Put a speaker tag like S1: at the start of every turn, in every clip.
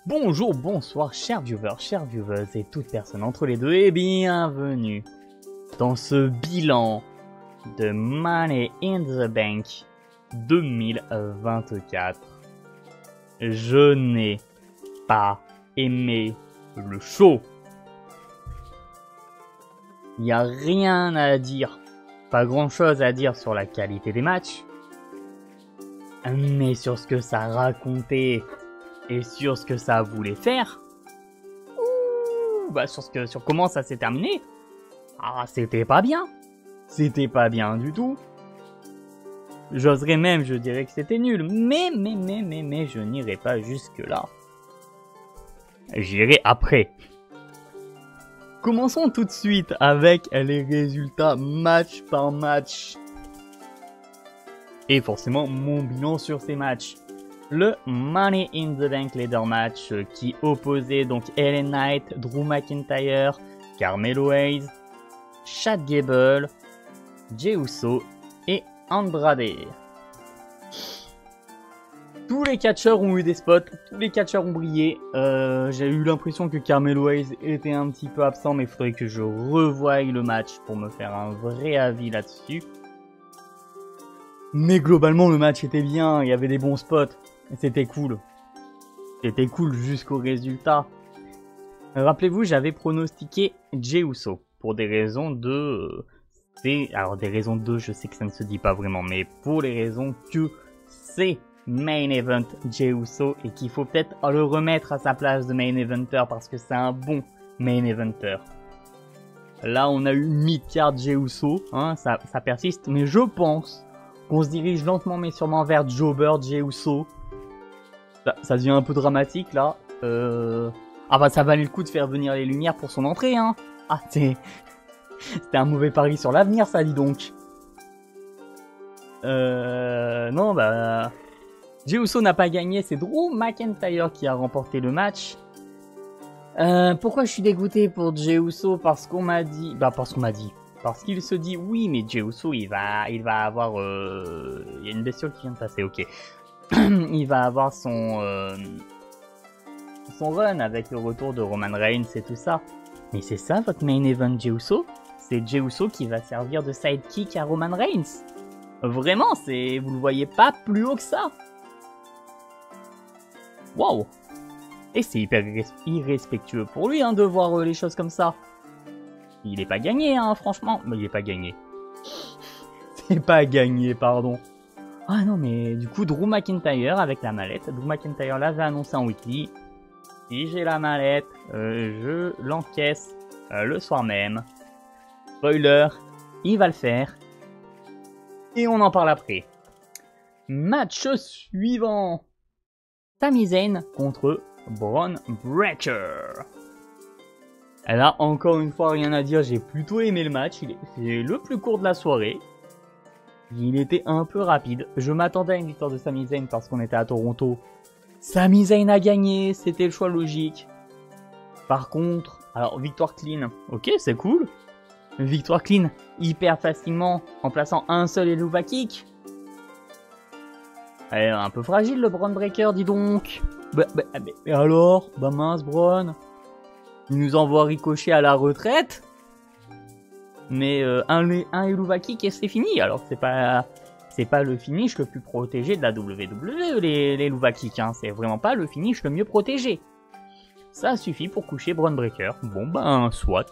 S1: Bonjour, bonsoir, chers viewers et toute personne entre les deux, et bienvenue dans ce bilan de Money in the Bank 2024. Je n'ai pas aimé le show. Il n'y a rien à dire, pas grand chose à dire sur la qualité des matchs, mais sur ce que ça racontait. Et sur ce que ça voulait faire, sur comment ça s'est terminé, c'était pas bien. C'était pas bien du tout. J'oserais même, je dirais que c'était nul. Mais, je n'irai pas jusque là. J'irai après. Commençons tout de suite avec les résultats match par match. Et forcément, mon bilan sur ces matchs. Le Money in the Bank Ladder Match qui opposait donc LA Knight, Drew McIntyre, Carmelo Hayes, Chad Gable, Jey Uso et Andrade. Tous les catcheurs ont eu des spots, tous les catcheurs ont brillé. J'ai eu l'impression que Carmelo Hayes était un petit peu absent, mais il faudrait que je revoie le match pour me faire un vrai avis là-dessus. Mais globalement, le match était bien, il y avait des bons spots. C'était cool. C'était cool jusqu'au résultat. Rappelez-vous, j'avais pronostiqué Jey Uso pour des raisons de... Alors des raisons de, je sais que ça ne se dit pas vraiment, mais pour les raisons que c'est main event Jey Uso et qu'il faut peut-être le remettre à sa place de main eventer parce que c'est un bon main eventer. Là, on a eu mid-card Jey Uso, hein, ça persiste, mais je pense qu'on se dirige lentement mais sûrement vers Jobber Jey Uso. Ça devient un peu dramatique là. Ça valait le coup de faire venir les lumières pour son entrée, hein. C'était un mauvais pari sur l'avenir, ça, dis donc. Jey Uso n'a pas gagné, c'est Drew McIntyre qui a remporté le match. Pourquoi je suis dégoûté pour Jey Uso? Parce qu'on m'a dit... Parce qu'il se dit, oui, mais Jey Uso, il va avoir... Il y a une bestiole qui vient de passer, ok. Il va avoir son run avec le retour de Roman Reigns et tout ça. Mais c'est ça votre main event Jey Uso? C'est Jey Uso qui va servir de sidekick à Roman Reigns? Vraiment, vous le voyez pas plus haut que ça? Waouh! Et c'est hyper irrespectueux pour lui hein, de voir les choses comme ça. Il est pas gagné, hein, franchement. Mais il est pas gagné. C'est pas gagné, pardon. Ah non, mais du coup, Drew McIntyre avec la mallette. Drew McIntyre l'avait annoncé en weekly. Si j'ai la mallette, je l'encaisse le soir même. Spoiler, il va le faire. Et on en parle après. Match suivant. Sami Zayn contre Bron Breakker. Là, encore une fois, rien à dire. J'ai plutôt aimé le match. C'est le plus court de la soirée. Il était un peu rapide. Je m'attendais à une victoire de Sami Zayn parce qu'on était à Toronto. Sami Zayn a gagné, c'était le choix logique. Par contre, alors victoire clean, ok c'est cool. Victoire clean, hyper facilement, en plaçant un seul Helluva Kick. Un peu fragile le Bron Breakker, dis donc. Et alors, mince Bron. Il nous envoie Ricochet à la retraite. Mais un Helluva Kick et c'est fini, alors que c'est pas le finish le plus protégé de la WWE, les Helluva Kick, hein. C'est vraiment pas le finish le mieux protégé. Ça suffit pour coucher Bron Breakker. Bon soit.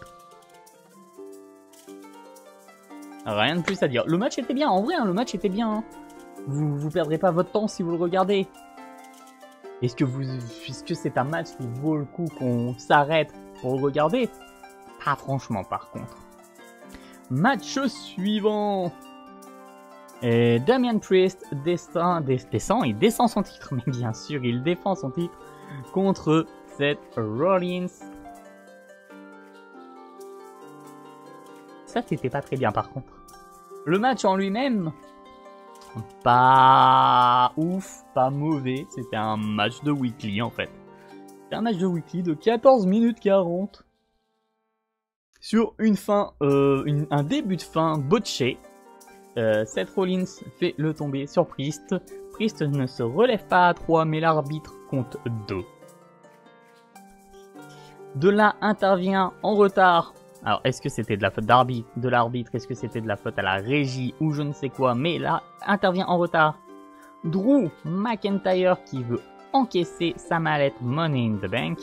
S1: Rien de plus à dire. Le match était bien, en vrai, hein, le match était bien. Hein. Vous perdrez pas votre temps si vous le regardez. Est-ce que c'est un match qui vaut le coup qu'on s'arrête pour le regarder? Pas franchement par contre. Match suivant. Et Damian Priest il descend son titre, mais bien sûr il défend son titre contre Seth Rollins. Ça c'était pas très bien par contre. Le match en lui-même, pas ouf, pas mauvais, c'était un match de weekly en fait. C'était un match de weekly de 14 minutes 40. Sur une fin, un début de fin botché. Seth Rollins fait le tomber sur Priest. Priest ne se relève pas à 3, mais l'arbitre compte 2. De là intervient en retard. Alors, est-ce que c'était de la faute de l'arbitre? Est-ce que c'était de la faute à la régie ou je ne sais quoi? Mais là, intervient en retard Drew McIntyre qui veut encaisser sa mallette Money in the Bank.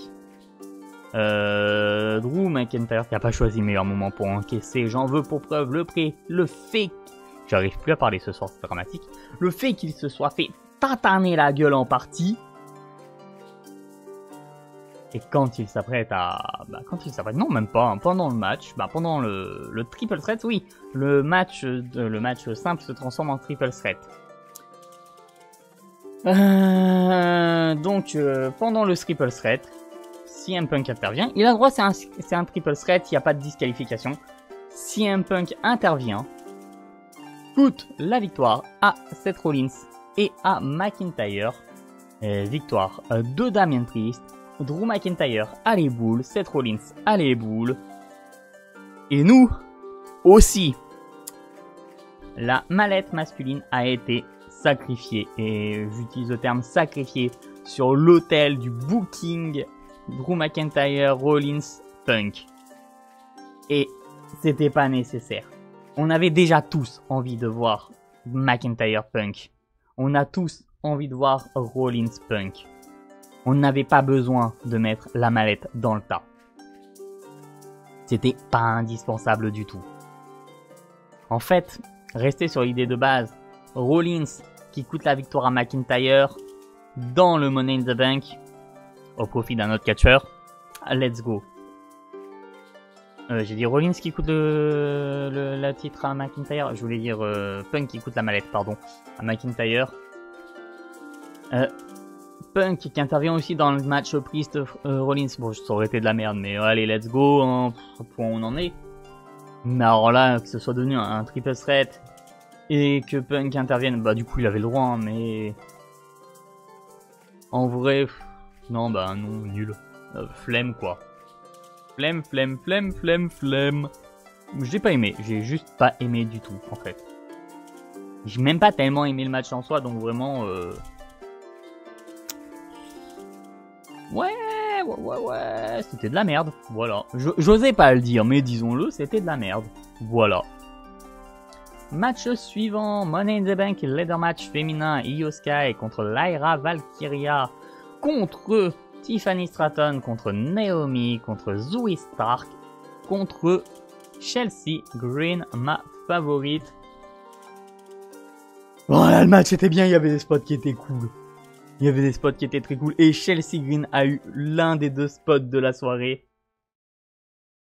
S1: Drew McIntyre qui n'a pas choisi le meilleur moment pour encaisser. J'en veux pour preuve le fait... J'arrive plus à parler ce soir, c'est dramatique. Le fait qu'il se soit fait tataner la gueule en partie. Et quand il s'apprête à... non, même pas. Hein, pendant le match, pendant le triple threat, oui. Le match simple se transforme en triple threat. Pendant le triple threat, CM Punk intervient. Il a le droit, c'est un triple threat, il n'y a pas de disqualification. CM Punk intervient. Coûte la victoire à Seth Rollins et à McIntyre. Victoire de Damien Priest. Drew McIntyre à les boules, Seth Rollins à les boules. Et nous aussi. La mallette masculine a été sacrifiée. Et j'utilise le terme sacrifié sur l'autel du booking Drew McIntyre, Rollins, Punk. Et c'était pas nécessaire. On avait déjà tous envie de voir McIntyre Punk. On a tous envie de voir Rollins Punk. On n'avait pas besoin de mettre la mallette dans le tas. C'était pas indispensable du tout. En fait, rester sur l'idée de base, Rollins qui coûte la victoire à McIntyre dans le Money in the Bank au profit d'un autre catcheur. Let's go. J'ai dit Rollins qui coûte la titre à McIntyre. Je voulais dire Punk qui coûte la mallette, pardon, à McIntyre. Punk qui intervient aussi dans le match Priest Rollins. Bon, ça aurait été de la merde, mais allez, let's go. Hein, point où on en est. Mais alors là, que ce soit devenu un triple threat et que Punk intervienne, bah du coup il avait le droit, hein, mais en vrai, non, non, nul. Flemme quoi. Flemme. J'ai pas aimé, j'ai juste pas aimé du tout en fait. J'ai même pas tellement aimé le match en soi, donc vraiment... Ouais, c'était de la merde, voilà. J'osais pas le dire, mais disons-le, c'était de la merde, voilà. Match suivant, Money in the Bank, Leather Match féminin, Io Sky contre Lyra Valkyria, contre Tiffany Stratton, contre Naomi, contre Zoe Stark, contre Chelsea Green, ma favorite. Voilà, le match était bien, il y avait des spots qui étaient cool. Il y avait des spots qui étaient très cool. Et Chelsea Green a eu l'un des deux spots de la soirée.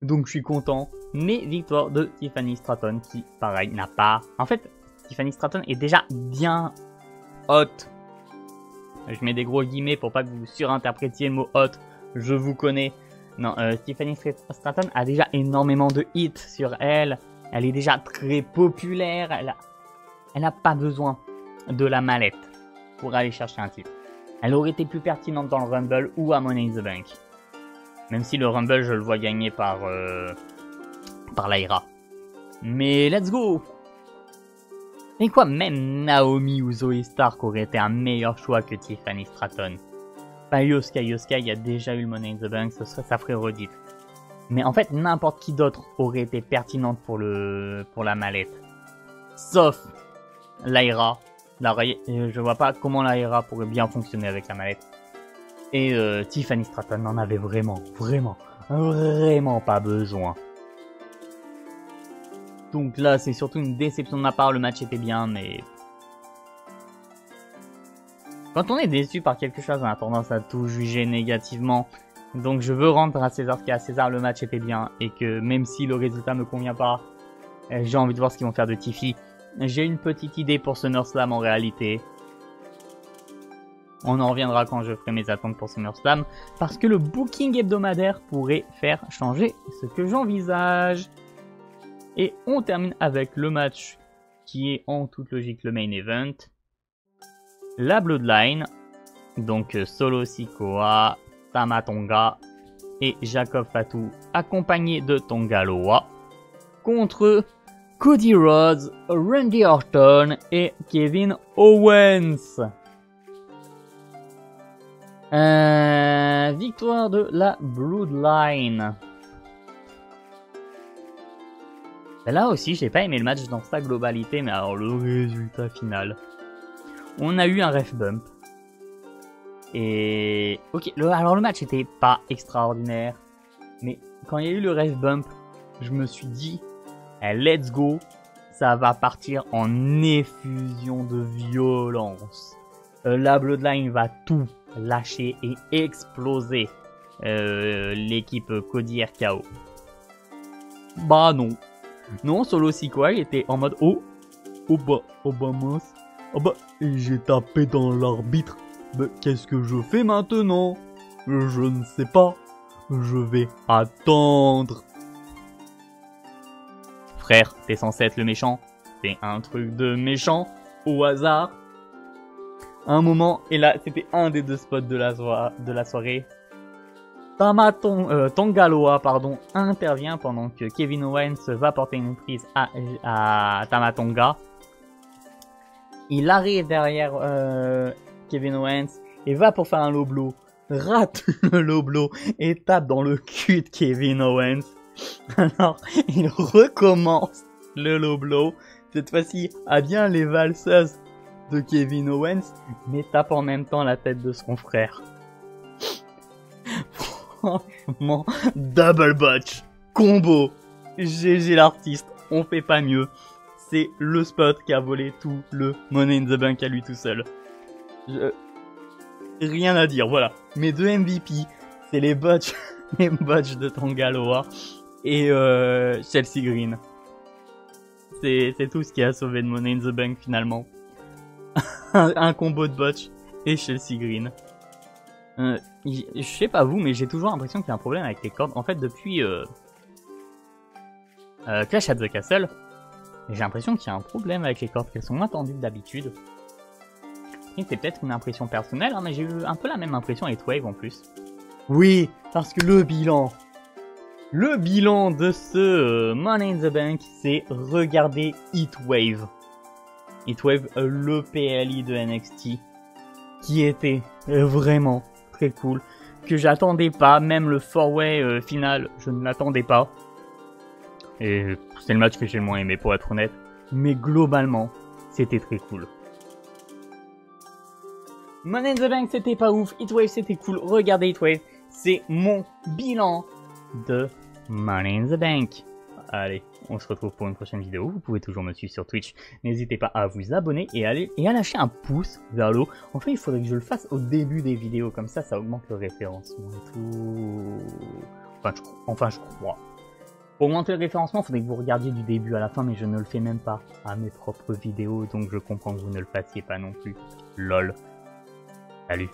S1: Donc je suis content. Mais victoire de Tiffany Stratton qui, pareil, n'a pas... En fait, Tiffany Stratton est déjà bien hot. Je mets des gros guillemets pour pas que vous surinterprétiez le mot hot. Je vous connais. Non, Tiffany Stratton a déjà énormément de hits sur elle. Elle est déjà très populaire. Elle n'a pas besoin de la mallette pour aller chercher un titre. Elle aurait été plus pertinente dans le Rumble ou à Money in the Bank. Même si le Rumble, je le vois gagner par Lyra. Mais let's go! Et quoi, même Naomi ou Zoe Stark auraient été un meilleur choix que Tiffany Stratton. Pas Io Sky, il y a déjà eu le Money in the Bank, ça ferait redite. Mais en fait, n'importe qui d'autre aurait été pertinente pour la mallette. Sauf Lyra. Je vois pas comment Lyra pourrait bien fonctionner avec la mallette. Et Tiffany Stratton n'en avait vraiment pas besoin. Donc là, c'est surtout une déception de ma part. Le match était bien, mais... Quand on est déçu par quelque chose, on a tendance à tout juger négativement. Donc je veux rendre à César ce qu'il y a à César. Le match était bien. Et que même si le résultat me convient pas, j'ai envie de voir ce qu'ils vont faire de Tiffy. J'ai une petite idée pour SummerSlam en réalité. On en reviendra quand je ferai mes attentes pour SummerSlam. Parce que le booking hebdomadaire pourrait faire changer ce que j'envisage. Et on termine avec le match qui est en toute logique le main event. La Bloodline. Donc Solo Sikoa, Tama Tonga et Jacob Fatu accompagné de Tonga Loa. Contre... Cody Rhodes, Randy Orton et Kevin Owens. victoire de la Bloodline. Là aussi, j'ai pas aimé le match dans sa globalité, mais alors le résultat final. On a eu un ref bump. Et... ok, alors le match était pas extraordinaire. Mais quand il y a eu le ref bump, je me suis dit, eh, let's go, ça va partir en effusion de violence. La Bloodline va tout lâcher et exploser l'équipe Cody RKO. Bah non. Non, Solo Sikoa il était en mode oh bah mince. Oh bah, j'ai tapé dans l'arbitre. Mais qu'est-ce que je fais maintenant? Je ne sais pas. Je vais attendre. Frère, t'es censé être le méchant. C'est un truc de méchant. Au hasard. Un moment, et là, c'était un des 2 spots de la soirée. Tanga Loa, pardon, intervient pendant que Kevin Owens va porter une prise à Tama Tonga. Il arrive derrière Kevin Owens et va pour faire un low blow. Rate le low blow et tape dans le cul de Kevin Owens. Alors, il recommence le low blow. Cette fois-ci, à bien les valseuses de Kevin Owens, mais tape en même temps la tête de son frère. Franchement, double botch, combo, GG l'artiste, on fait pas mieux. C'est le spot qui a volé tout le Money in the Bank à lui tout seul. Rien à dire, voilà. Mes 2 MVP, c'est les botches, les botches de Tanga Loa et Chelsea Green. C'est tout ce qui a sauvé de Money in the Bank finalement. un combo de botch et Chelsea Green. Je sais pas vous, mais j'ai toujours l'impression qu'il y a un problème avec les cordes. En fait, depuis Clash at the Castle, j'ai l'impression qu'il y a un problème avec les cordes, qu'elles sont moins tendues que d'habitude. C'est peut-être une impression personnelle, hein, mais j'ai eu un peu la même impression avec Heatwave en plus. Oui, parce que le bilan de ce Money in the Bank, c'est regarder Heatwave. Heatwave, le PLI de NXT, qui était vraiment très cool, que j'attendais pas, même le 4-way final, je ne l'attendais pas. Et c'est le match que j'ai le moins aimé pour être honnête, mais globalement, c'était très cool. Money in the Bank, c'était pas ouf, Heatwave, c'était cool, regardez Heatwave, c'est mon bilan de Money in the Bank. Allez, on se retrouve pour une prochaine vidéo. Vous pouvez toujours me suivre sur Twitch. N'hésitez pas à vous abonner et à lâcher un pouce vers le haut. En fait, il faudrait que je le fasse au début des vidéos. Comme ça, ça augmente le référencement et tout. Enfin, je crois. Pour augmenter le référencement, il faudrait que vous regardiez du début à la fin. Mais je ne le fais même pas à mes propres vidéos. Donc, je comprends que vous ne le fassiez pas non plus. LOL. Salut.